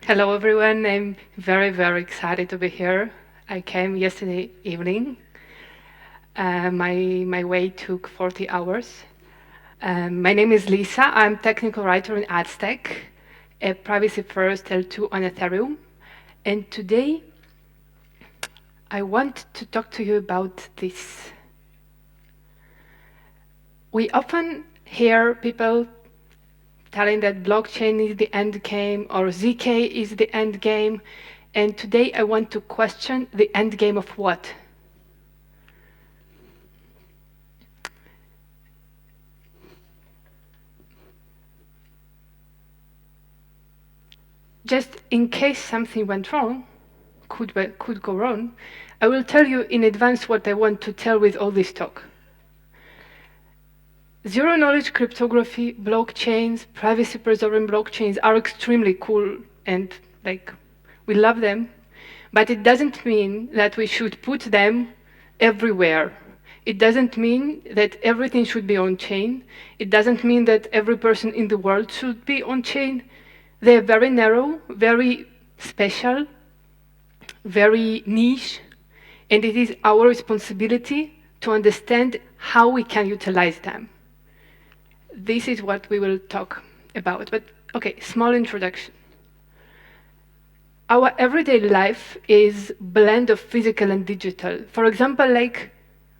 Hello, everyone. I'm very, very excited to be here. I came yesterday evening. My way took 40 hours. My name is Lisa. I'm technical writer in Aleph ZK, a privacy first L2 on Ethereum. And today, I want to talk to you about this. We often hear people telling that blockchain is the end game or ZK is the end game. And today I want to question the end game of what? Just in case something went wrong, could go wrong, I will tell you in advance what I want to tell with all this talk. Zero-knowledge cryptography, blockchains, privacy-preserving blockchains are extremely cool and we love them, but it doesn't mean that we should put them everywhere. It doesn't mean that everything should be on-chain. It doesn't mean that every person in the world should be on-chain. They're very narrow, very special, very niche, and it is our responsibility to understand how we can utilize them. This is what we will talk about. But okay, small introduction. Our everyday life is a blend of physical and digital. For example,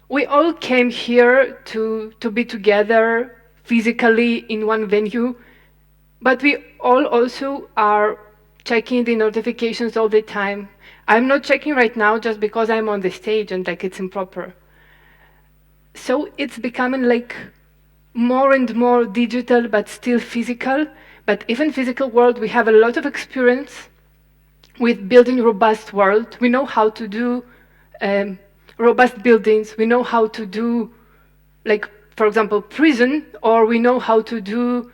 we all came here to be together physically in one venue, but we all also are checking the notifications all the time. I'm not checking right now just because I'm on the stage and it's improper. So it's becoming more and more digital, but still physical. But even physical world, we have a lot of experience with building robust world. We know how to do robust buildings. We know how to do, for example, prison, or we know how to do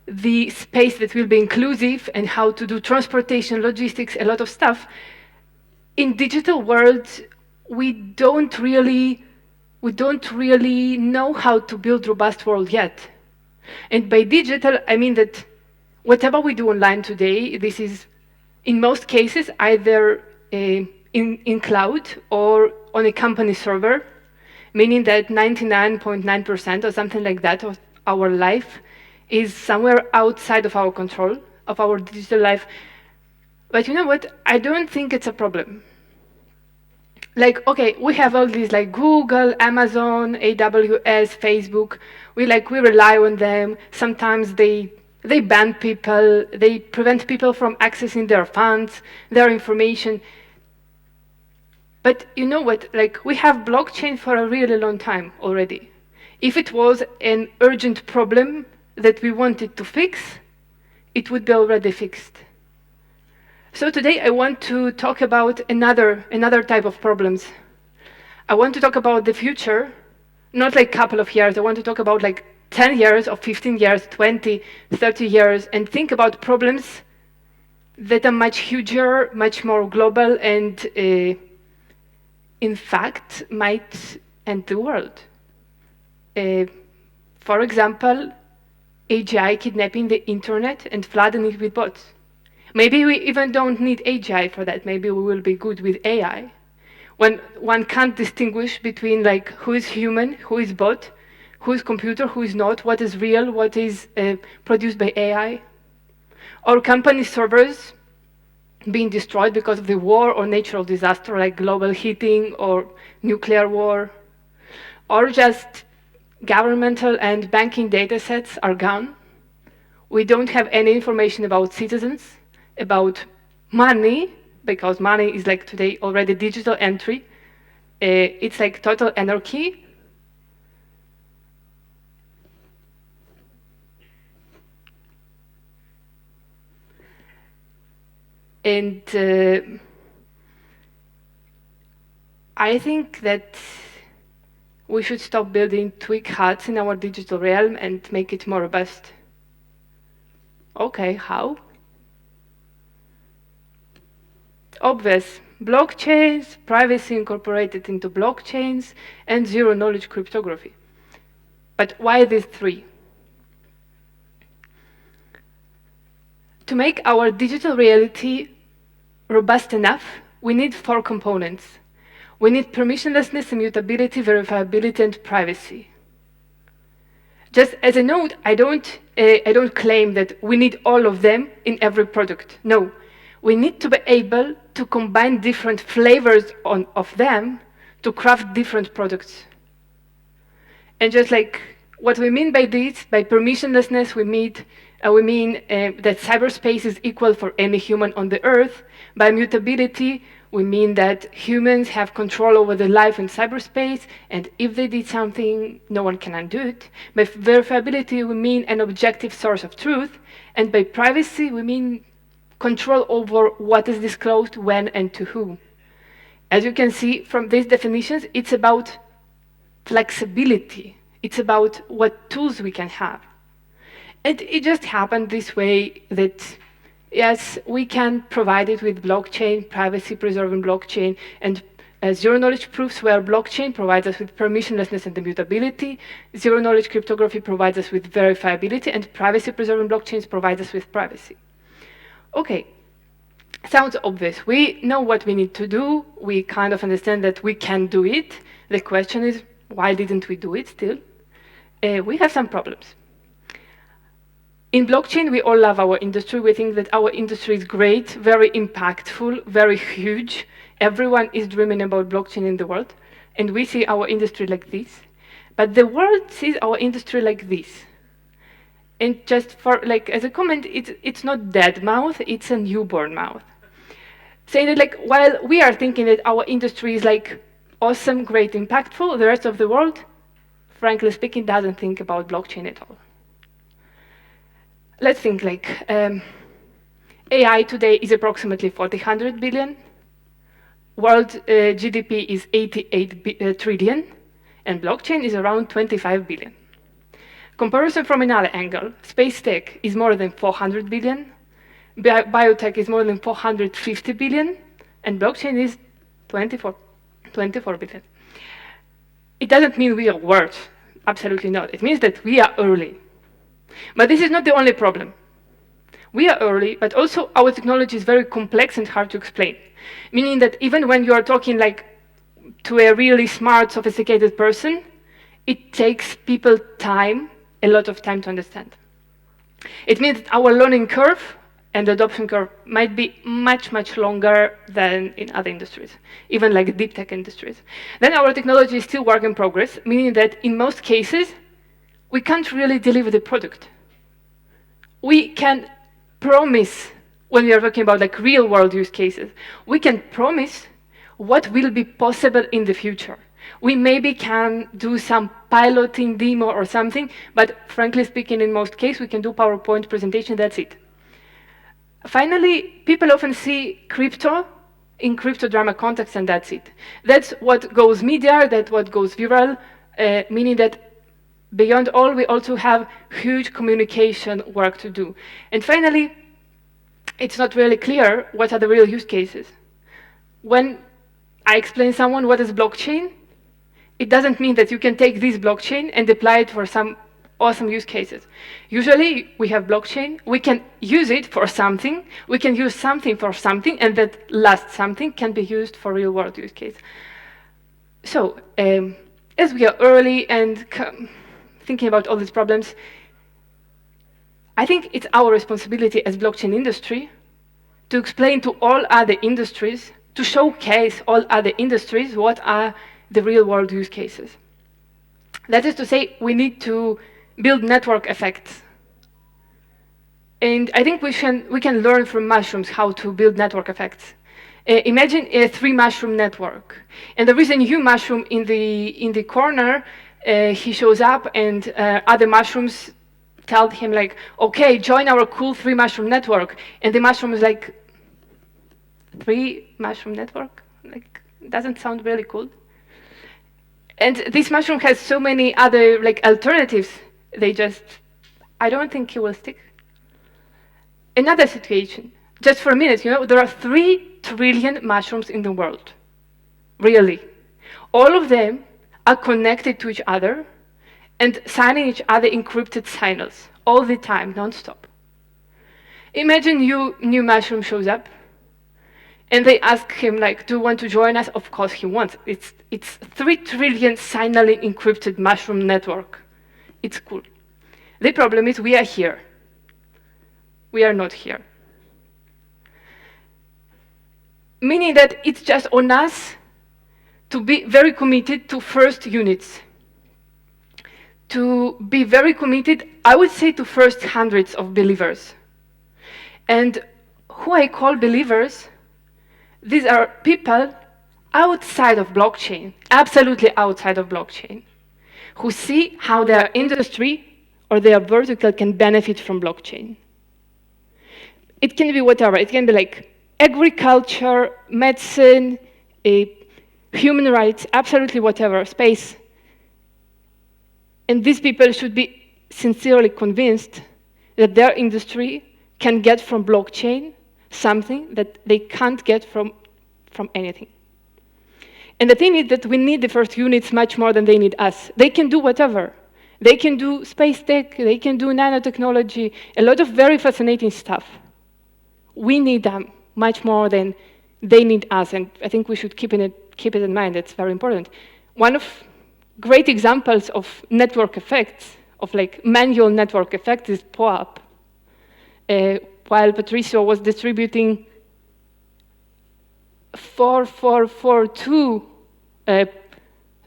the space that will be inclusive and how to do transportation, logistics, a lot of stuff. In digital world, we don't really know how to build robust world yet. And by digital, I mean that whatever we do online today, this is, in most cases, either in cloud or on a company server, meaning that 99.9% or something like that of our life is somewhere outside of our control, of our digital life. But you know what? I don't think it's a problem. Okay, we have all these Google, Amazon, AWS, Facebook. We rely on them. Sometimes they ban people. They prevent people from accessing their funds, their information. But you know what? We have blockchain for a really long time already. If it was an urgent problem that we wanted to fix, it would be already fixed. So today I want to talk about another type of problems. I want to talk about the future, not a couple of years. I want to talk about 10 years or 15 years, 20, 30 years, and think about problems that are much huger, much more global, and in fact might end the world. For example, AGI kidnapping the internet and flooding it with bots. Maybe we even don't need AGI for that. Maybe we will be good with AI. When one can't distinguish between who is human, who is bot, who is computer, who is not, what is real, what is produced by AI. Or company servers being destroyed because of the war or natural disaster like global heating or nuclear war. Or just governmental and banking data sets are gone. We don't have any information about citizens, about money, because money is today already digital entry. It's total anarchy. And I think that we should stop building twig huts in our digital realm and make it more robust. Okay, how? Obvious. Blockchains, privacy incorporated into blockchains, and zero-knowledge cryptography. But why these three? To make our digital reality robust enough, we need 4 components. We need permissionlessness, immutability, verifiability, and privacy. Just as a note, I don't claim that we need all of them in every product. No, we need to be able to combine different flavors of them to craft different products. And just like what we mean by this, by permissionlessness, we mean that cyberspace is equal for any human on the Earth. By mutability, we mean that humans have control over their life in cyberspace, and if they did something, no one can undo it. By verifiability, we mean an objective source of truth, and by privacy, we mean control over what is disclosed, when, and to whom. As you can see from these definitions, it's about flexibility. It's about what tools we can have. And it just happened this way that, yes, we can provide it with blockchain, privacy-preserving blockchain, and zero-knowledge proofs where blockchain provides us with permissionlessness and immutability, zero-knowledge cryptography provides us with verifiability, and privacy-preserving blockchains provide us with privacy. Okay, sounds obvious. We know what we need to do. We kind of understand that we can do it. The question is, why didn't we do it still? We have some problems. In blockchain, we all love our industry. We think that our industry is great, very impactful, very huge. Everyone is dreaming about blockchain in the world. And we see our industry like this. But the world sees our industry like this. And just for, like, as a comment, it's not dead mouth, it's a newborn mouth. Saying that, like, while we are thinking that our industry is, like, awesome, great, impactful, the rest of the world, frankly speaking, doesn't think about blockchain at all. Let's think, like, AI today is approximately 400 billion. World GDP is 88 trillion, and blockchain is around 25 billion. Comparison from another angle, space tech is more than 400 billion, biotech is more than 450 billion, and blockchain is 24 billion. It doesn't mean we are worse, absolutely not. It means that we are early. But this is not the only problem. We are early, but also our technology is very complex and hard to explain, meaning that even when you are talking like to a really smart, sophisticated person, it takes people time, a lot of time to understand. It means that our learning curve and adoption curve might be much, much longer than in other industries, even like deep tech industries. Then our technology is still work in progress, meaning that in most cases, we can't really deliver the product. We can promise, when we are talking about like real world use cases, we can promise what will be possible in the future. We maybe can do some piloting demo or something, but frankly speaking, in most cases, we can do PowerPoint presentation, that's it. Finally, people often see crypto in crypto drama context, and that's it. That's what goes media, that's what goes viral, meaning that beyond all, we also have huge communication work to do. And finally, it's not really clear what are the real use cases. When I explain to someone what is blockchain, it doesn't mean that you can take this blockchain and apply it for some awesome use cases. Usually, we have blockchain, we can use it for something, we can use something for something, and that last something can be used for real-world use case. So, as we are early and thinking about all these problems, I think it's our responsibility as blockchain industry to explain to all other industries, to showcase all other industries what are the real-world use cases. That is to say, we need to build network effects. And I think we can learn from mushrooms how to build network effects. Imagine a 3-mushroom network. And there is a new mushroom in the corner. He shows up, and other mushrooms tell him, like, okay, join our cool 3-mushroom network. And the mushroom is like, 3-mushroom network? Like, doesn't sound really cool. And this mushroom has so many other like alternatives. I don't think he will stick. Another situation, just for a minute, there are 3 trillion mushrooms in the world, really. All of them are connected to each other, and signing each other encrypted signals all the time, non-stop. Imagine new mushroom shows up, and they ask him, like, do you want to join us? Of course he wants. It's 3 trillion signally encrypted mushroom network. It's cool. The problem is we are here. We are not here. Meaning that it's just on us to be very committed to first units. To be very committed, I would say, to first hundreds of believers. And who I call believers, these are people outside of blockchain, absolutely outside of blockchain, who see how their industry or their vertical can benefit from blockchain. It can be whatever. It can be like agriculture, medicine, human rights, absolutely whatever, space. And these people should be sincerely convinced that their industry can get from blockchain something that they can't get from anything. And the thing is that we need the first units much more than they need us. They can do whatever. They can do space tech, they can do nanotechnology, a lot of very fascinating stuff. We need them much more than they need us, and I think we should keep it in mind. It's very important. One of great examples of network effects, of like manual network effects, is POAP. While Patricio was distributing 4,442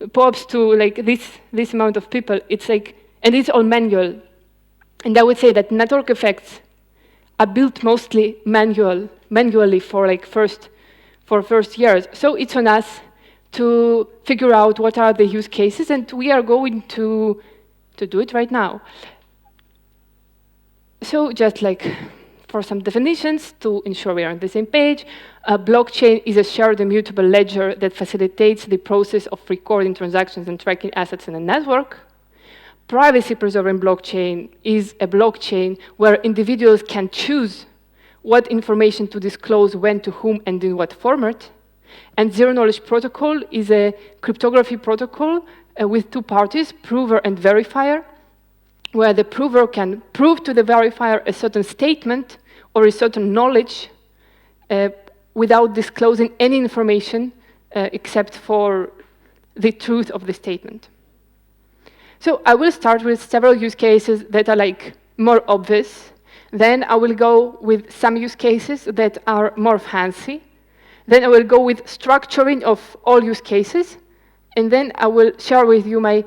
POAPs to like this amount of people, it's like, and it's all manual. And I would say that network effects are built mostly manually for first years. So it's on us to figure out what are the use cases, and we are going to do it right now. So just like for some definitions to ensure we are on the same page, a blockchain is a shared immutable ledger that facilitates the process of recording transactions and tracking assets in a network. Privacy-preserving blockchain is a blockchain where individuals can choose what information to disclose when to whom and in what format. And zero-knowledge protocol is a cryptography protocol with 2 parties, prover and verifier, where the prover can prove to the verifier a certain statement or a certain knowledge without disclosing any information except for the truth of the statement. So I will start with several use cases that are like more obvious. Then I will go with some use cases that are more fancy. Then I will go with structuring of all use cases. And then I will share with you my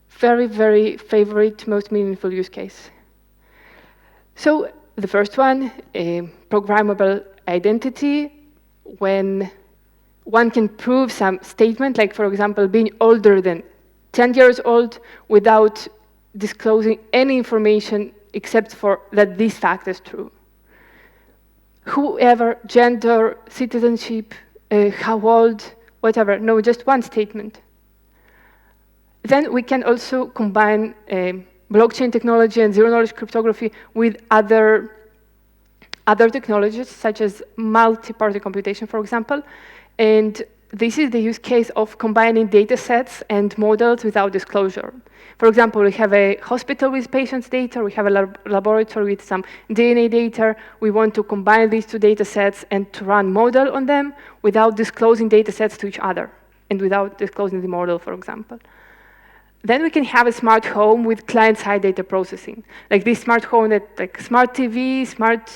very, very favorite, most meaningful use case. So the first one, a programmable identity, when one can prove some statement, like for example, being older than 10 years old without disclosing any information except for that this fact is true. Whoever, gender, citizenship, how old, whatever, no, just one statement. Then we can also combine blockchain technology and zero-knowledge cryptography with other technologies, such as multi-party computation, for example. And this is the use case of combining data sets and models without disclosure. For example, we have a hospital with patients' data, we have a laboratory with some DNA data. We want to combine these 2 data sets and to run model on them without disclosing data sets to each other and without disclosing the model, for example. Then we can have a smart home with client-side data processing. Like this smart home that, like smart TV, smart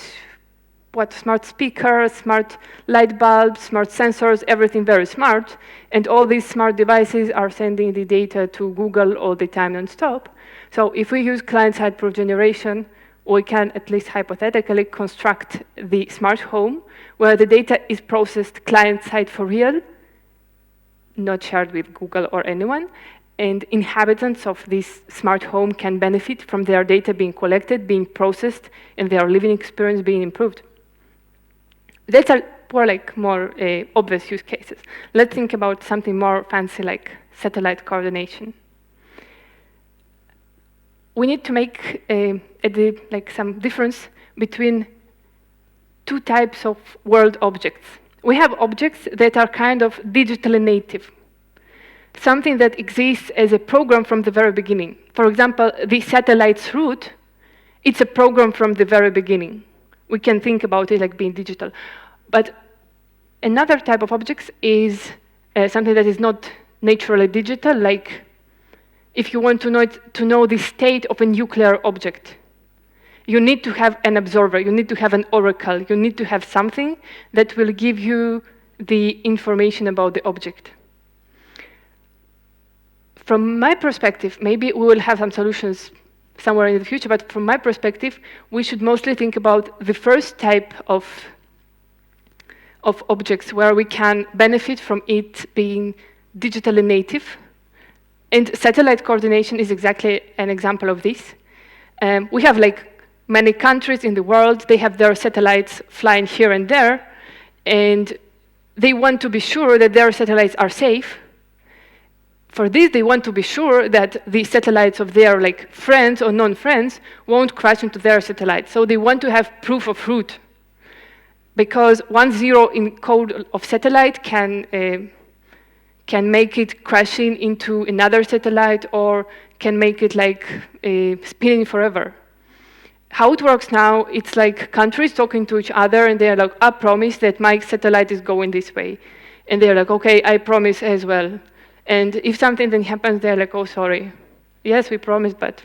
speakers, smart light bulbs, smart sensors, everything very smart. And all these smart devices are sending the data to Google all the time non-stop. So if we use client-side proof generation, we can at least hypothetically construct the smart home where the data is processed client-side for real, not shared with Google or anyone. And inhabitants of this smart home can benefit from their data being collected, being processed, and their living experience being improved. That's more obvious use cases. Let's think about something more fancy like satellite coordination. We need to make some difference between 2 types of world objects. We have objects that are kind of digitally native. something that exists as a program from the very beginning. For example, the satellite's route, it's a program from the very beginning. We can think about it like being digital. But another type of objects is something that is not naturally digital, like if you want to know the state of a nuclear object, you need to have an observer, you need to have an oracle, you need to have something that will give you the information about the object. From my perspective, maybe we will have some solutions somewhere in the future, but from my perspective, we should mostly think about the first type of objects where we can benefit from it being digitally native. And satellite coordination is exactly an example of this. We have like many countries in the world, they have their satellites flying here and there, and they want to be sure that their satellites are safe. For this, they want to be sure that the satellites of their like friends or non-friends won't crash into their satellite. So they want to have proof of route, because 1 0 in code of satellite can make it crashing into another satellite or can make it like spinning forever. How it works now, it's like countries talking to each other and they're like, I promise that my satellite is going this way. And they're like, okay, I promise as well. And if something then happens, they're like, oh, sorry. Yes, we promised, but.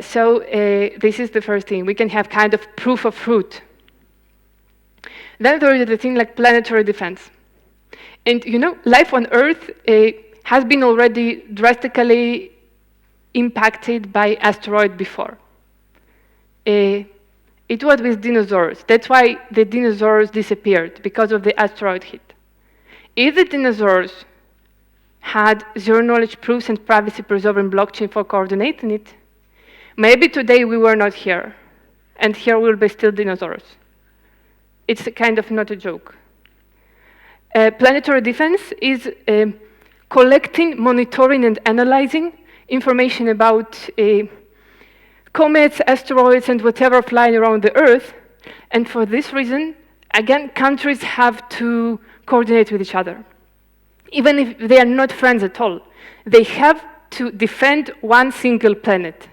So this is the first thing. We can have kind of proof of route. Then there is the thing like planetary defense. And you know, life on Earth has been already drastically impacted by asteroid before. It was with dinosaurs. That's why the dinosaurs disappeared, because of the asteroid hit. If the dinosaurs had zero-knowledge proofs and privacy-preserving blockchain for coordinating it, maybe today we were not here, and here will be still dinosaurs. It's kind of not a joke. Planetary defense is collecting, monitoring, and analyzing information about comets, asteroids, and whatever flying around the Earth. And for this reason, again, countries have to coordinate with each other. Even if they are not friends at all, they have to defend one single planet.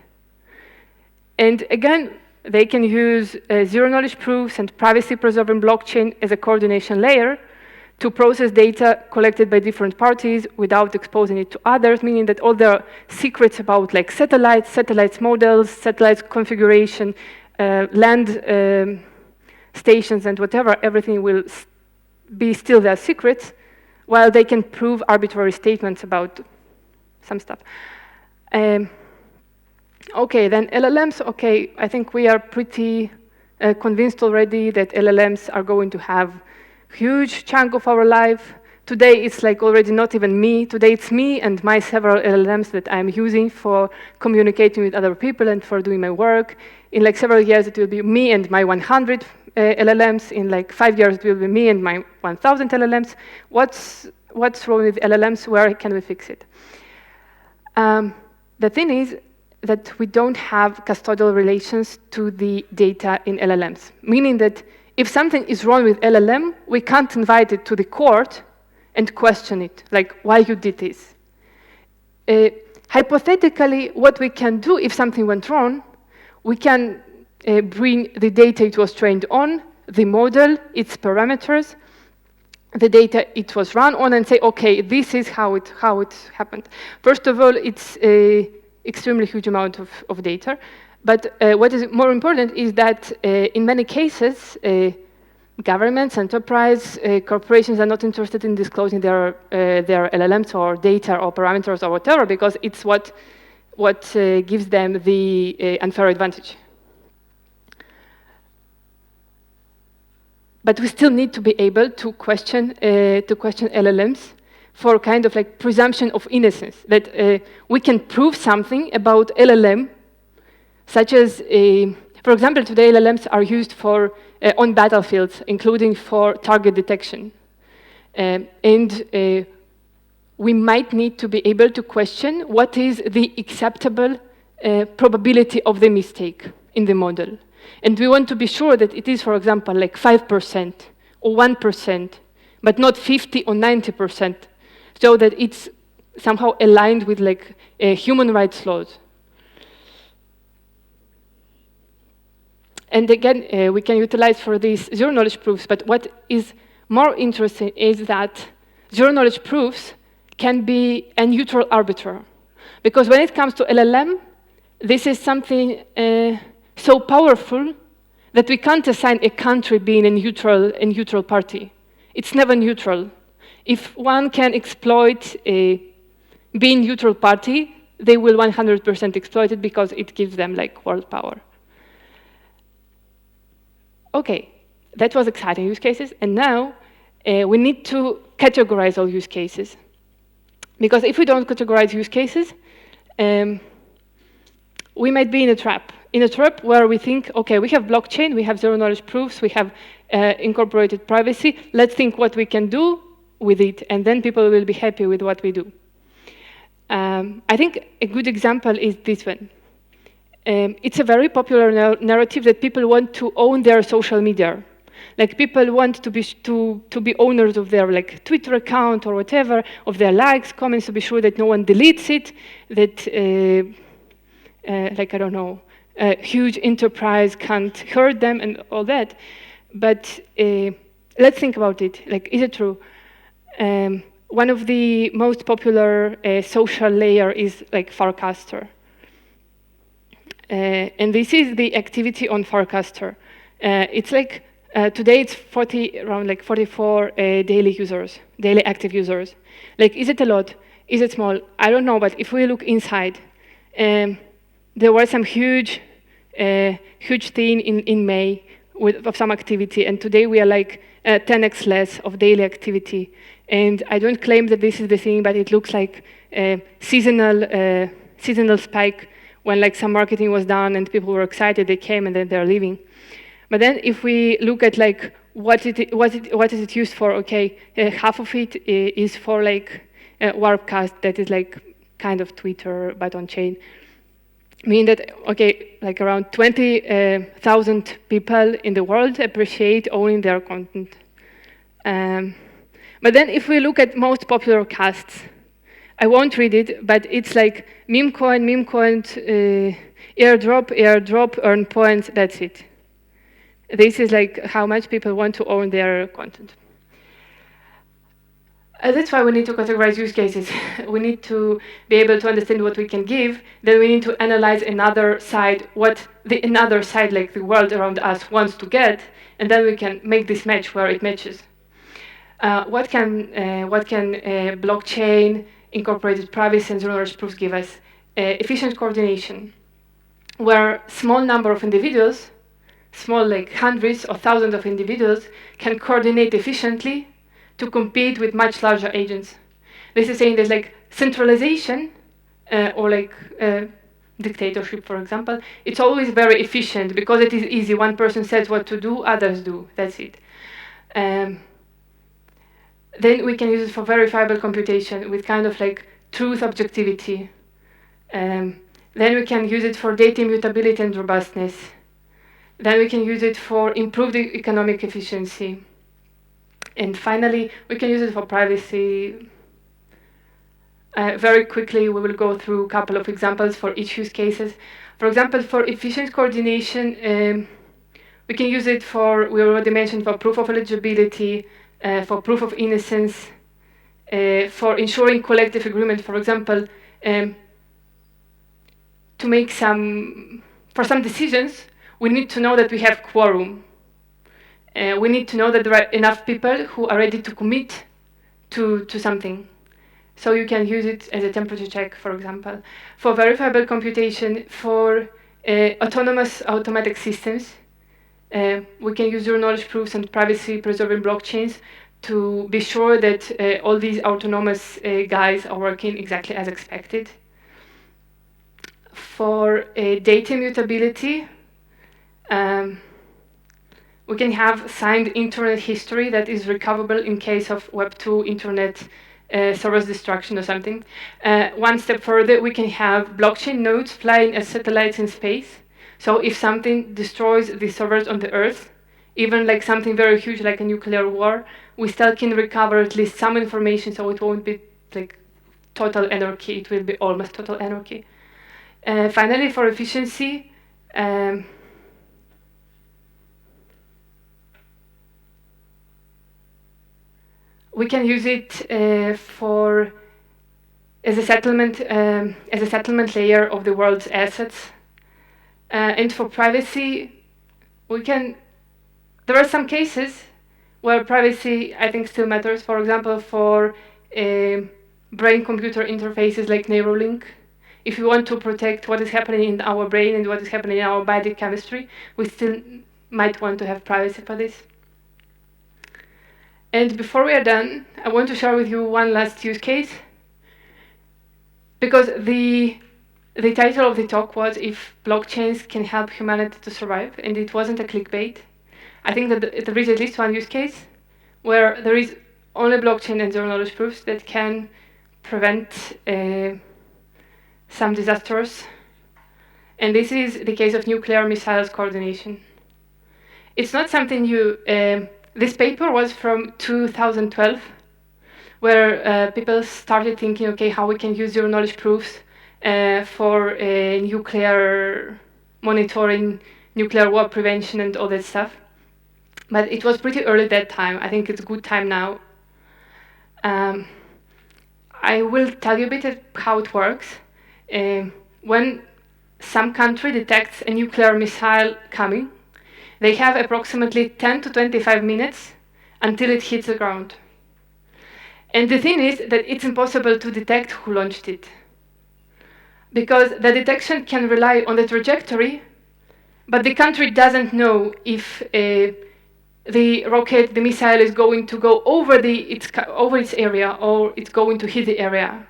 And again, they can use zero-knowledge proofs and privacy-preserving blockchain as a coordination layer to process data collected by different parties without exposing it to others, meaning that all the secrets about like satellites models, satellites configuration, land stations and whatever, everything will be still their secrets, while they can prove arbitrary statements about some stuff. Okay, then LLMs, okay, I think we are pretty convinced already that LLMs are going to have huge chunk of our life. Today, it's like already not even me. Today, it's me and my several LLMs that I'm using for communicating with other people and for doing my work. In like several years, it will be me and my 100 LLMs. In like 5 years, it will be me and my 1,000 LLMs. What's wrong with LLMs? Where can we fix it? The thing is that we don't have custodial relations to the data in LLMs, meaning that if something is wrong with LLM, we can't invite it to the court and question it, like, why you did this. Hypothetically, what we can do if something went wrong, we can bring the data it was trained on, the model, its parameters, the data it was run on, and say, okay, this is how it happened. First of all, it's an extremely huge amount of data. But what is more important is that in many cases, governments, enterprise, corporations are not interested in disclosing their LLMs or data or parameters or whatever, because it's what gives them the unfair advantage. But we still need to be able to question LLMs for kind of like presumption of innocence, that we can prove something about LLM, such as, for example, today LLMs are used for on battlefields, including for target detection. And we might need to be able to question what is the acceptable probability of the mistake in the model. And we want to be sure that it is, for example, like 5% or 1%, but not 50 or 90%, so that it's somehow aligned with like human rights laws. And again, we can utilize for these zero-knowledge proofs, but what is more interesting is that zero-knowledge proofs can be a neutral arbiter. Because when it comes to LLM, this is something so powerful that we can't assign a country being a neutral party. It's never neutral. If one can exploit being neutral party, they will 100% exploit it because it gives them like world power. Okay, that was exciting use cases, and now we need to categorize all use cases. Because if we don't categorize use cases, we might be in a trap where we think, okay, we have blockchain, we have zero-knowledge proofs, we have incorporated privacy, let's think what we can do with it, and then people will be happy with what we do. I think a good example is this one. It's a very popular narrative that people want to own their social media. Like people want to be owners of their like Twitter account or whatever, of their likes, comments, to be sure that no one deletes it, that like I don't know, a huge enterprise can't hurt them and all that. But let's think about it. Like, is it true? One of the most popular social layer is like Farcaster. And this is the activity on Farcaster. It's like, today it's around like 44 daily active users. Like, is it a lot? Is it small? I don't know, but if we look inside, there was some huge thing in May of some activity, and today we are like 10x less of daily activity. And I don't claim that this is the thing, but it looks like a seasonal spike when like some marketing was done and people were excited, they came and then they're leaving. But then if we look at like what is it used for? Okay, half of it is for like Warpcast, that is like kind of Twitter but on chain. Mean that, okay, like around 20,000 people in the world appreciate owning their content. But then if we look at most popular casts, I won't read it, but it's like meme coin, airdrop, earn points, that's it. This is like how much people want to own their content. That's why we need to categorize use cases. We need to be able to understand what we can give. Then we need to analyze another side, what another side, like the world around us, wants to get, and then we can make this match where it matches. What can blockchain, incorporated privacy, and zero-knowledge proofs give us? Efficient coordination, where small number of individuals, small like hundreds or thousands of individuals, can coordinate efficiently to compete with much larger agents. This is saying there's like centralization or like dictatorship, for example. It's always very efficient because it is easy. One person says what to do, others do. That's it. Then we can use it for verifiable computation with kind of like truth objectivity. Then we can use it for data immutability and robustness. Then we can use it for improved economic efficiency. And finally, we can use it for privacy. Very quickly, we will go through a couple of examples for each use cases. For example, for efficient coordination, we can use it for, we already mentioned, for proof of eligibility, for proof of innocence, for ensuring collective agreement. For example, to make for some decisions, we need to know that we have quorum. We need to know that there are enough people who are ready to commit to something. So you can use it as a temperature check, for example. For verifiable computation, for autonomous automatic systems, we can use zero-knowledge proofs and privacy-preserving blockchains to be sure that all these autonomous guys are working exactly as expected. For data immutability, we can have signed internet history that is recoverable in case of Web 2 internet server's destruction or something. One step further, we can have blockchain nodes flying as satellites in space. So if something destroys the servers on the Earth, even like something very huge like a nuclear war, we still can recover at least some information, so it won't be like total anarchy, it will be almost total anarchy. Finally, for efficiency, we can use it as a settlement layer of the world's assets. And for privacy, there are some cases where privacy, I think, still matters. For example, for brain-computer interfaces like Neuralink. If we want to protect what is happening in our brain and what is happening in our body chemistry, we still might want to have privacy for this. And before we are done, I want to share with you one last use case, because the title of the talk was If Blockchains Can Help Humanity to Survive, and it wasn't a clickbait. I think that there is at least one use case where there is only blockchain and zero knowledge proofs that can prevent some disasters. And this is the case of nuclear missiles coordination. It's not something new. This paper was from 2012, where people started thinking, okay, how we can use zero knowledge proofs for nuclear monitoring, nuclear war prevention, and all that stuff. But it was pretty early that time. I think it's a good time now. I will tell you a bit of how it works. When some country detects a nuclear missile coming, they have approximately 10 to 25 minutes until it hits the ground. And the thing is that it's impossible to detect who launched it, because the detection can rely on the trajectory, but the country doesn't know if the rocket, the missile, is going to go over its area or it's going to hit the area.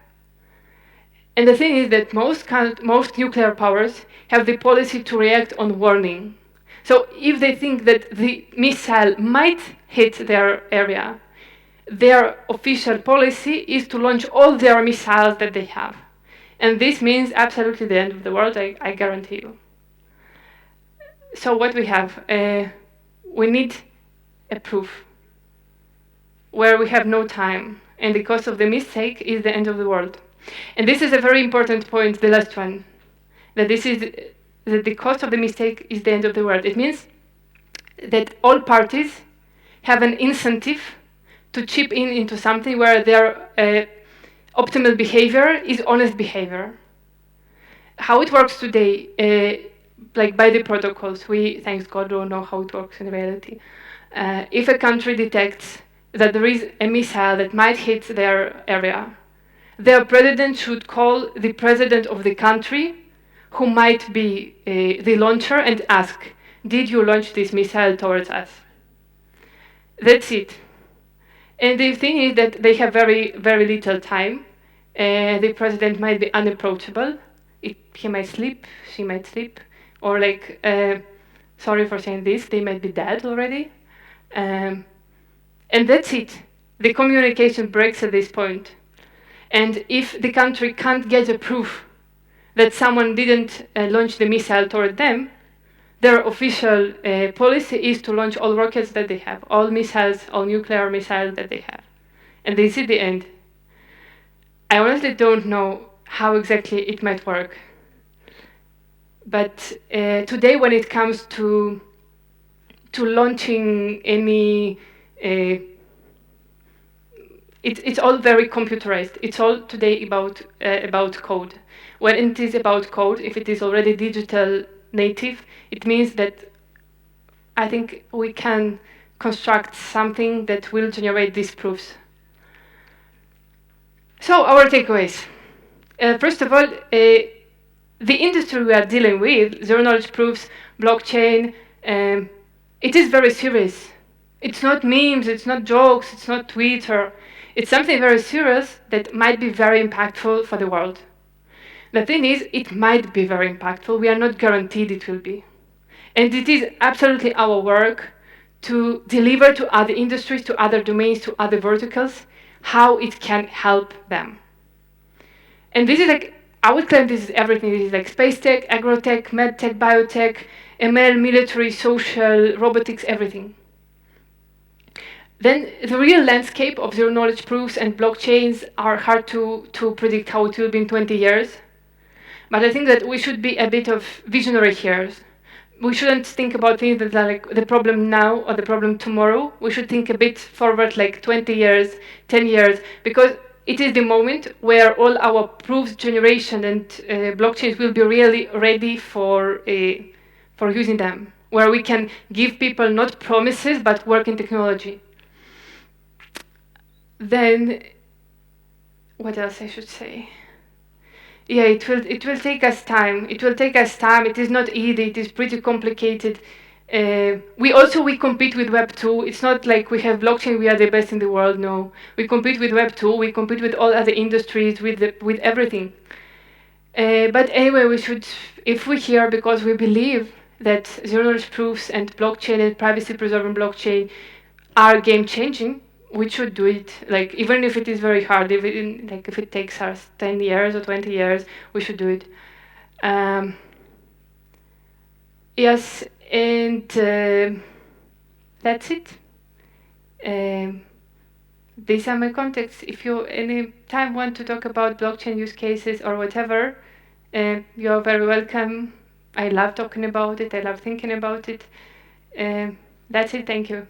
And the thing is that most nuclear powers have the policy to react on warning. So if they think that the missile might hit their area, their official policy is to launch all their missiles that they have. And this means absolutely the end of the world, I guarantee you. So what we have, we need a proof where we have no time, and the cost of the mistake is the end of the world. And this is a very important point, the last one, that the cost of the mistake is the end of the world. It means that all parties have an incentive to chip into something where their optimal behavior is honest behavior. How it works today, like by the protocols, we, thanks God, don't know how it works in reality. If a country detects that there is a missile that might hit their area, their president should call the president of the country who might be the launcher and ask, did you launch this missile towards us? That's it. And the thing is that they have very, very little time. The president might be unapproachable. He might sleep, she might sleep, or like, sorry for saying this, they might be dead already. And that's it. The communication breaks at this point. And if the country can't get a proof that someone didn't launch the missile toward them, their official policy is to launch all rockets that they have, all missiles, all nuclear missiles that they have. And this is the end. I honestly don't know how exactly it might work. But today, when it comes to launching any, it's all very computerized. It's all today about code. When it is about code, if it is already digital native, it means that I think we can construct something that will generate these proofs. So our takeaways. First of all, the industry we are dealing with, zero knowledge proofs, blockchain, it is very serious. It's not memes, it's not jokes, it's not Twitter. It's something very serious that might be very impactful for the world. The thing is, it might be very impactful. We are not guaranteed it will be. And it is absolutely our work to deliver to other industries, to other domains, to other verticals, how it can help them. And this is like I would claim this is everything. This is like space tech, agrotech, medtech, biotech, ML, military, social, robotics, everything. Then the real landscape of zero knowledge proofs and blockchains are hard to predict how it will be in 20 years. But I think that we should be a bit of visionary here. We shouldn't think about things that are like the problem now or the problem tomorrow. We should think a bit forward, like 20 years, 10 years, because it is the moment where all our proofs generation and blockchains will be really ready for using them, where we can give people not promises but working technology. Then, what else I should say? Yeah, it will take us time. It will take us time. It is not easy. It is pretty complicated. We compete with Web 2. It's not like we have blockchain, we are the best in the world. No, we compete with Web 2. We compete with all other industries, with everything. But anyway, we should, if we're here because we believe that zero knowledge proofs and blockchain and privacy preserving blockchain are game changing, we should do it. Like, even if it is very hard, if it takes us 10 years or 20 years, we should do it. Yes, and that's it. These are my contacts. If you any time want to talk about blockchain use cases or whatever, you're very welcome. I love talking about it. I love thinking about it. That's it. Thank you.